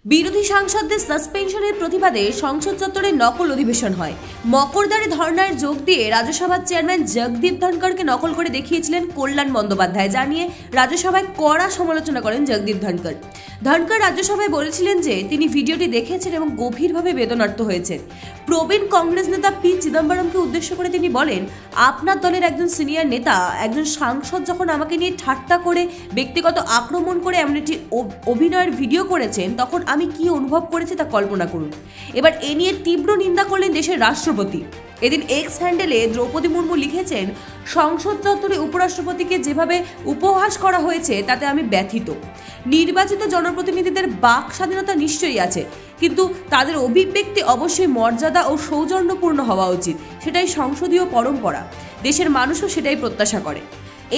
বিরোধী সাংসদদের সাসপেনশনের প্রতিবাদে সংসদ চত্বরে নকল অধিবেশন হয়। মকরদ্বারে ধর্নায় যোগ দিয়ে রাজ্যসভার চেয়ারম্যান জগদীপ ধনকরকে নকল করে দেখিয়েছিলেন কল্যাণ বন্দ্যোপাধ্যায়, যা নিয়ে রাজ্যসভায় কড়া সমালোচনা করেন জগদীপ ধনকর। ধনকর রাজ্যসভায় বলেছিলেন যে তিনি ভিডিওটি দেখেছেন এবং গভীরভাবে বেদনার্ত হয়েছেন। প্রবীণ কংগ্রেস নেতা পি চিদম্বরমকে উদ্দেশ্য করে তিনি বলেন, আপনার দলের একজন সিনিয়র নেতা, একজন সাংসদ যখন আমাকে নিয়ে ঠাট্টা করে ব্যক্তিগত আক্রমণ করে এমন একটি অভিনয়ের ভিডিও করেছেন, তখন আমি কি অনুভব করেছি তা কল্পনা করুন। এবার এ নিয়ে তীব্র নিন্দা করলেন দেশের রাষ্ট্রপতি। এদিন এক্স হ্যান্ডেলে দ্রৌপদী মুর্মু লিখেছেন, সংসদ চত্বরে উপরাষ্ট্রপতিকে যেভাবে উপহাস করা হয়েছে তাতে আমি ব্যথিত। নির্বাচিত জনপ্রতিনিধিদের বাক স্বাধীনতা নিশ্চয়ই আছে, কিন্তু তাদের অভিব্যক্তি অবশ্যই মর্যাদা ও সৌজন্যপূর্ণ হওয়া উচিত। সেটাই সংসদীয় পরম্পরা, দেশের মানুষও সেটাই প্রত্যাশা করে।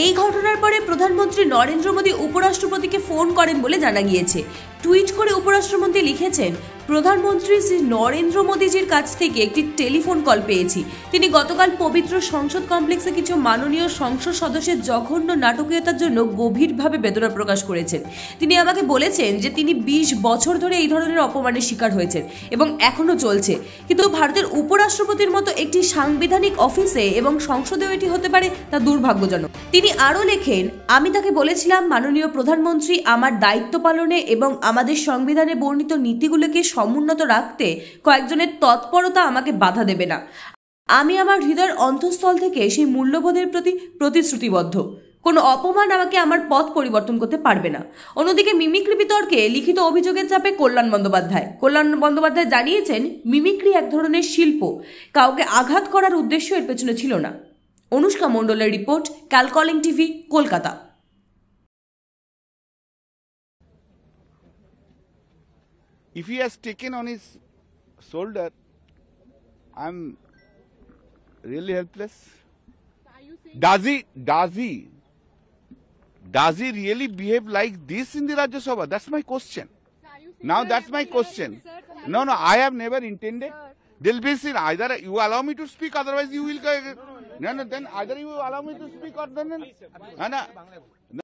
এই ঘটনার পরে প্রধানমন্ত্রী নরেন্দ্র মোদী উপরাষ্ট্রপতিকে ফোন করেন বলে জানা গিয়েছে। টুইট করে উপরাষ্ট্রমন্ত্রী লিখেছেন, প্রধানমন্ত্রী শ্রী নরেন্দ্র মোদীজির কাছ থেকে একটি টেলিফোন কল পেয়েছি। তিনি গতকাল পবিত্র সংসদ কমপ্লেক্সে কিছু মাননীয় সংসদ সদস্যের জঘন্য নাটকীয়তার জন্য গভীরভাবে বেদনা প্রকাশ করেছেন। তিনি আমাকে বলেছেন যে তিনি 20 বছর ধরে এই ধরনের অপমানের শিকার হয়েছেন এবং এখনো চলছে, কিন্তু ভারতের উপরাষ্ট্রপতির মতো একটি সাংবিধানিক অফিসে এবং সংসদেও এটি হতে পারে তা দুর্ভাগ্যজনক। তিনি আরও লেখেন, আমি তাকে বলেছিলাম, মাননীয় প্রধানমন্ত্রী, আমার দায়িত্ব পালনে এবং আমাদের সংবিধানে বর্ণিত নীতিগুলোকে সমুন্নত রাখতে কয়েকজনের তৎপরতা আমাকে বাধা দেবে না। আমি আমার হৃদয়ের অন্তঃস্থল থেকে সেই মূল্যবোধের প্রতি প্রতিশ্রুতিবদ্ধ। কোনো অপমান আমাকে আমার পথ পরিবর্তন করতে পারবে না। অন্যদিকে মিমিক্রি বিতর্কে লিখিত অভিযোগের চাপে কল্যাণ বন্দ্যোপাধ্যায় জানিয়েছেন, মিমিক্রি এক ধরনের শিল্প, কাউকে আঘাত করার উদ্দেশ্য এর পেছনে ছিল না। অনুষ্কা মণ্ডলের রিপোর্ট, ক্যালকলিং TV, Kolkata. If he has taken on his shoulder, I'm really helpless. Does he really behave like this in the Rajya Sabha? That's my question. Now that's my question. No, I have never intended. There'll be seen either you allow me to speak, otherwise you will. No, then either you allow me to speak or then.